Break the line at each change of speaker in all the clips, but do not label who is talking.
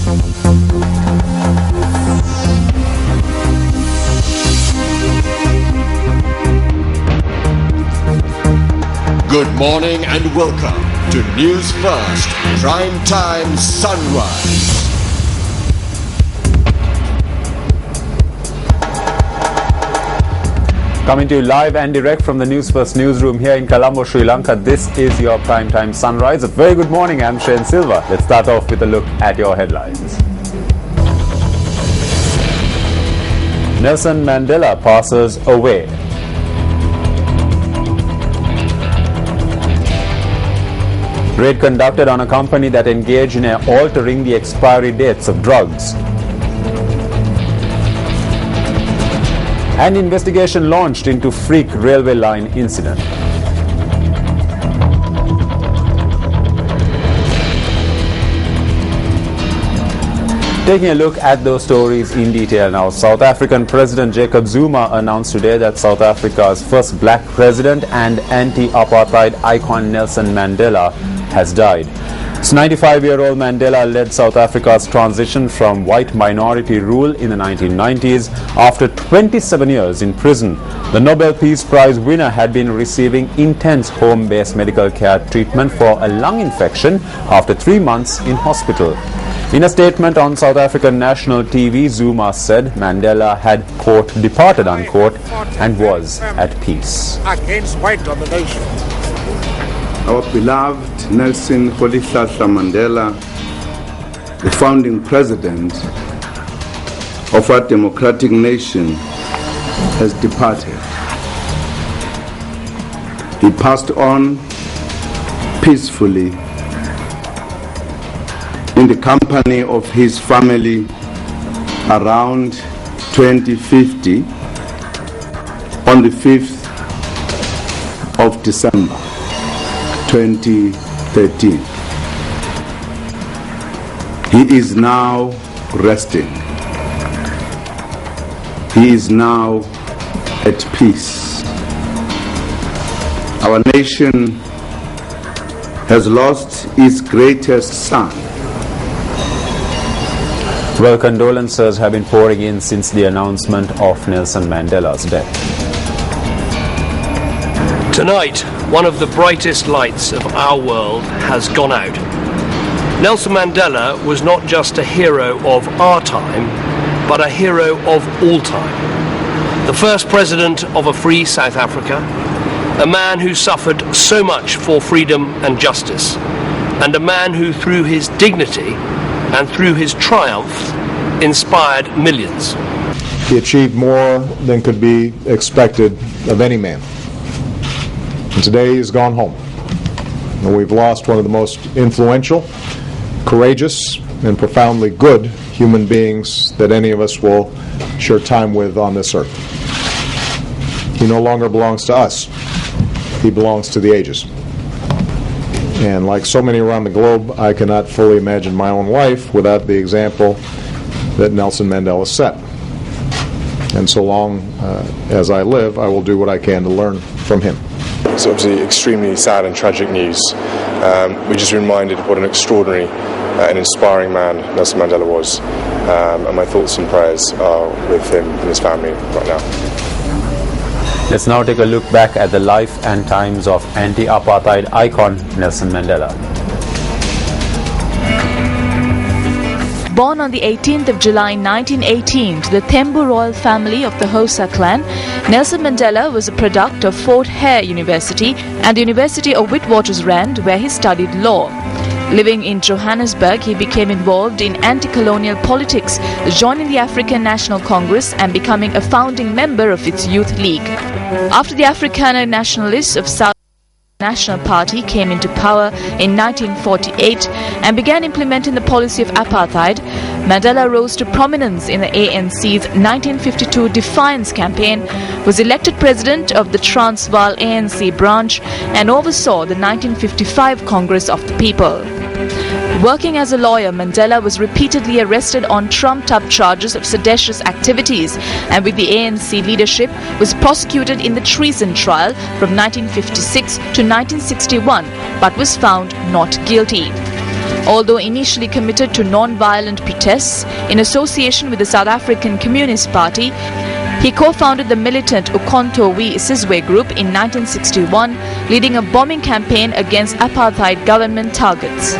Good morning and welcome to Newsfirst Prime Time Sunrise.
Coming to you live and direct from the Newsfirst newsroom here in Colombo, Sri Lanka, this is your Primetime Sunrise. A very good morning, I'm Shane Silva. Let's start off with a look at your headlines. Nelson Mandela passes away. Raid conducted on a company that engaged in altering the expiry dates of drugs. An investigation launched into freak railway line incident. Taking a look at those stories in detail now. South African President Jacob Zuma announced today that South Africa's first black president and anti-apartheid icon Nelson Mandela has died. This 95-year-old Mandela led South Africa's transition from white minority rule in the 1990s after 27 years in prison. The Nobel Peace Prize winner had been receiving intense home-based medical care treatment for a lung infection after 3 months in hospital. In a statement on South African national TV, Zuma said Mandela had, quote, departed, unquote, and was at peace.
Against white domination.
Our beloved Nelson Rolihlahla Mandela, the founding president of our democratic nation, has departed. He passed on peacefully in the company of his family around 2050 on the 5th of December 2013. He is now resting. He is now at peace. Our nation has lost its greatest son.
Well, condolences have been pouring in since the announcement of Nelson Mandela's death.
Tonight, one of the brightest lights of our world has gone out. Nelson Mandela was not just a hero of our time, but a hero of all time. The first president of a free South Africa, a man who suffered so much for freedom and justice, and a man who, through his dignity and through his triumph, inspired millions.
He achieved more than could be expected of any man. And today he's gone home. And we've lost one of the most influential, courageous, and profoundly good human beings that any of us will share time with on this earth. He no longer belongs to us. He belongs to the ages. And like so many around the globe, I cannot fully imagine my own life without the example that Nelson Mandela set. And so long as I live, I will do what I can to learn from him.
It's obviously extremely sad and tragic news. We're just reminded of what an extraordinary and inspiring man Nelson Mandela was. And my thoughts and prayers are with him and his family right now.
Let's now take a look back at the life and times of anti-apartheid icon Nelson Mandela.
Born on the 18th of July 1918 to the Thembu royal family of the Xhosa clan, Nelson Mandela was a product of Fort Hare University and the University of Witwatersrand, where he studied law. Living in Johannesburg, he became involved in anti-colonial politics, joining the African National Congress and becoming a founding member of its youth league. After the Afrikaner Nationalists of South National Party came into power in 1948 and began implementing the policy of apartheid, Mandela rose to prominence in the ANC's 1952 Defiance campaign, was elected president of the Transvaal ANC branch and oversaw the 1955 Congress of the People. Working as a lawyer, Mandela was repeatedly arrested on trumped-up charges of seditious activities and with the ANC leadership was prosecuted in the treason trial from 1956 to 1961 but was found not guilty. Although initially committed to non-violent protests in association with the South African Communist Party, he co-founded the militant Ukhonto we Sizwe group in 1961, leading a bombing campaign against apartheid government targets.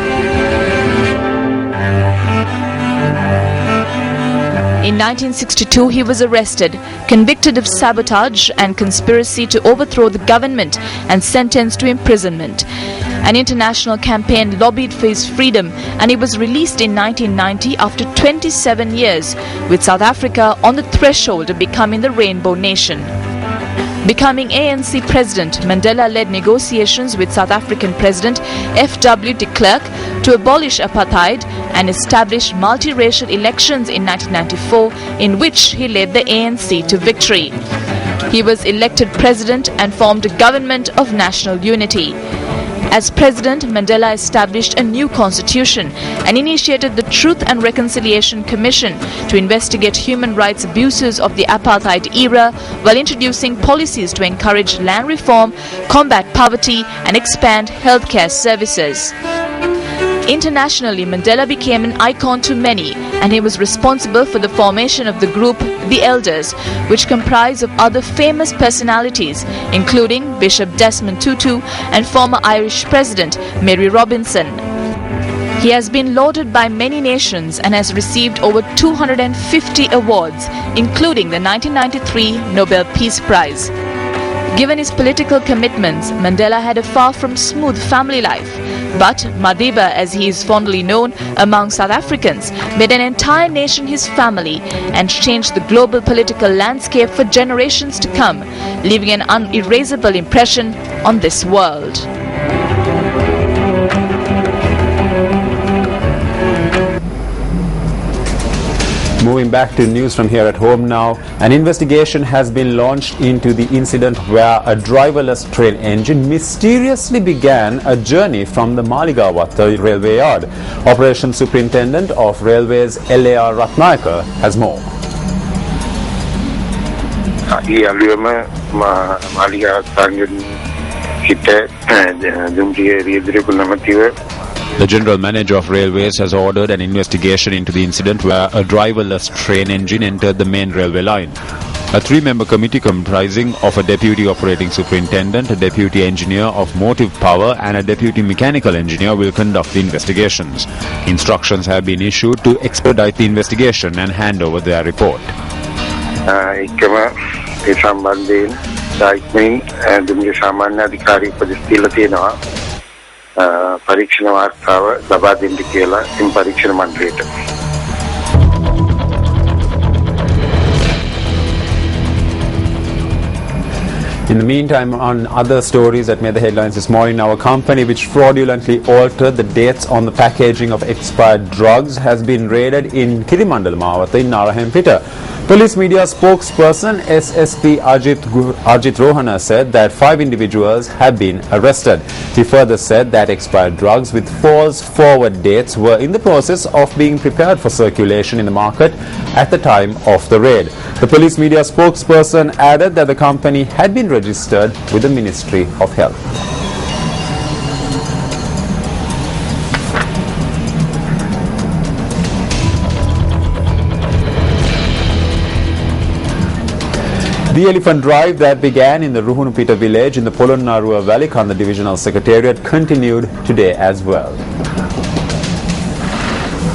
In 1962, he was arrested, convicted of sabotage and conspiracy to overthrow the government and sentenced to imprisonment. An international campaign lobbied for his freedom, and he was released in 1990 after 27 years, with South Africa on the threshold of becoming the Rainbow Nation. Becoming ANC president, Mandela led negotiations with South African President F.W. de Klerk to abolish apartheid and establish multiracial elections in 1994, in which he led the ANC to victory. He was elected president and formed a government of national unity. As president, Mandela established a new constitution and initiated the Truth and Reconciliation Commission to investigate human rights abuses of the apartheid era, while introducing policies to encourage land reform, combat poverty and expand healthcare services. Internationally, Mandela became an icon to many, and he was responsible for the formation of the group The Elders, which comprised of other famous personalities, including Bishop Desmond Tutu and former Irish President Mary Robinson. He has been lauded by many nations and has received over 250 awards, including the 1993 Nobel Peace Prize. Given his political commitments, Mandela had a far from smooth family life. But Madiba, as he is fondly known among South Africans, made an entire nation his family and changed the global political landscape for generations to come, leaving an unerasable impression on this world.
Moving back to news from here at home now, an investigation has been launched into the incident where a driverless train engine mysteriously began a journey from the Maligawata railway yard. Operations Superintendent of Railways L.A.R. Ratnayaka has more. The General Manager of Railways has ordered an investigation into the incident where a driverless train engine entered the main railway line. A three-member committee comprising of a Deputy Operating Superintendent, a Deputy Engineer of Motive Power and a Deputy Mechanical Engineer will conduct the investigations. Instructions have been issued to expedite the investigation and hand over their report. In the meantime, on other stories that made the headlines this morning, our company which fraudulently altered the dates on the packaging of expired drugs has been raided in Kirimandala Mawatha in Narahempita. Police media spokesperson SSP Ajit Rohana said that 5 individuals have been arrested. He further said that expired drugs with false forward dates were in the process of being prepared for circulation in the market at the time of the raid. The police media spokesperson added that the company had been registered with the Ministry of Health. The elephant drive that began in the Ruhunupita village in the Polonnarua Valley Kanda Divisional Secretariat continued today as well.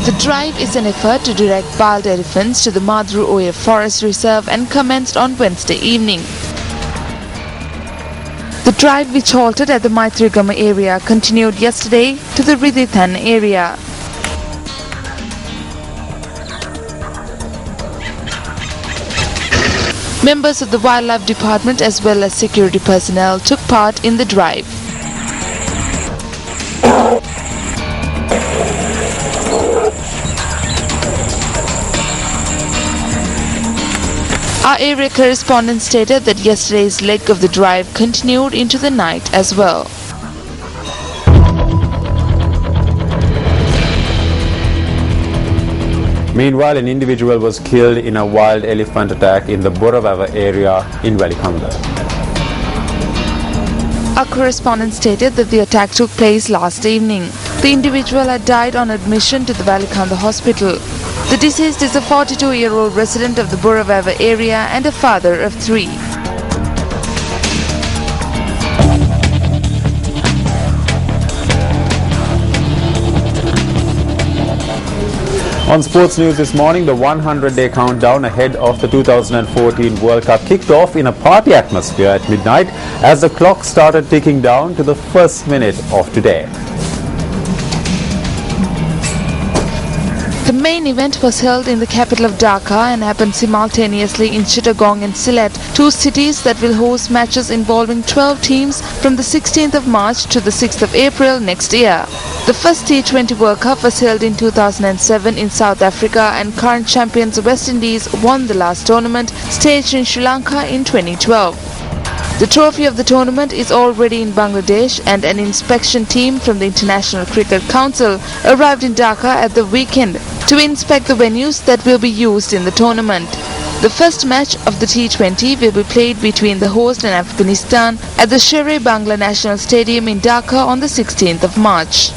The drive is an effort to direct wild elephants to the Madru Oya Forest Reserve and commenced on Wednesday evening. The drive, which halted at the Maitrigama area, continued yesterday to the Ridithan area. Members of the Wildlife Department as well as security personnel took part in the drive. Our area correspondent stated that yesterday's leg of the drive continued into the night as well.
Meanwhile, an individual was killed in a wild elephant attack in the Boravava area in Walikanda.
Our correspondent stated that the attack took place last evening. The individual had died on admission to the Valikanda hospital. The deceased is a 42-year-old resident of the Boravava area and a father of 3.
On sports news this morning, the 100-day countdown ahead of the 2014 World Cup kicked off in a party atmosphere at midnight as the clock started ticking down to the first minute of today.
The main event was held in the capital of Dhaka and happened simultaneously in Chittagong and Sylhet, 2 cities that will host matches involving 12 teams from the 16th of March to the 6th of April next year. The first T20 World Cup was held in 2007 in South Africa, and current champions West Indies won the last tournament staged in Sri Lanka in 2012. The trophy of the tournament is already in Bangladesh, and an inspection team from the International Cricket Council arrived in Dhaka at the weekend to inspect the venues that will be used in the tournament. The first match of the T20 will be played between the host and Afghanistan at the Sher-e-Bangla National Stadium in Dhaka on the 16th of March.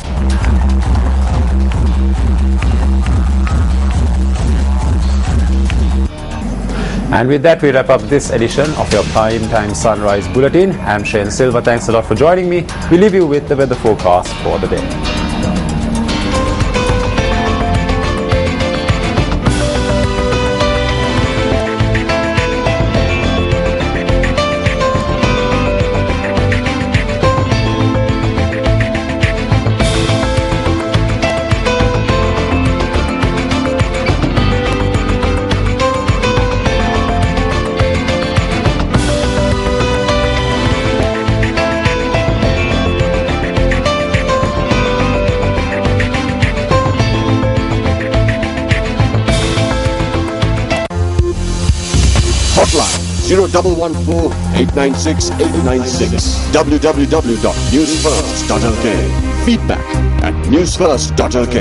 And with that, we wrap up this edition of your Prime Time Sunrise Bulletin. I'm Shane Silva. Thanks a lot for joining me. We leave you with the weather forecast for the day.
Hotline 0114-896-896. www.newsfirst.lk. Feedback at newsfirst.lk.